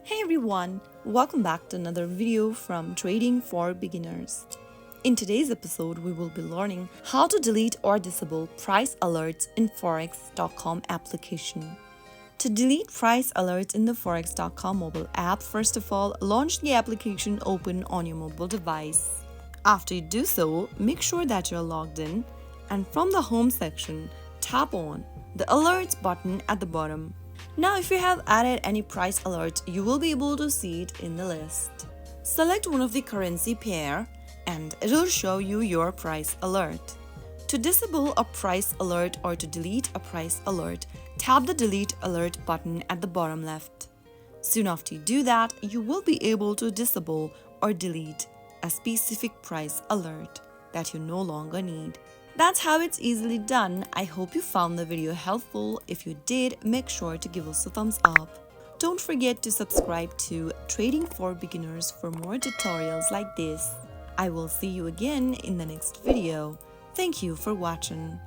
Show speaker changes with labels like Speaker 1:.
Speaker 1: Hey everyone, welcome back to another video from Trading for Beginners. In today's episode, we will be learning how to delete or disable price alerts in Forex.com application. To delete price alerts in the Forex.com mobile app, first of all, launch the application open on your mobile device. After you do so, make sure that you're logged in and from the home section, tap on the alerts button at the bottom. Now, if you have added any price alert, you will be able to see it in the list. Select one of the currency pair and it will show you your price alert. To disable a price alert or to delete a price alert, tap the delete alert button at the bottom left. Soon after you do that, you will be able to disable or delete a specific price alert that you no longer need. That's how it's easily done. I hope you found the video helpful. If you did, make sure to give us a thumbs up. Don't forget to subscribe to Trading for Beginners for more tutorials like this. I will see you again in the next video. Thank you for watching.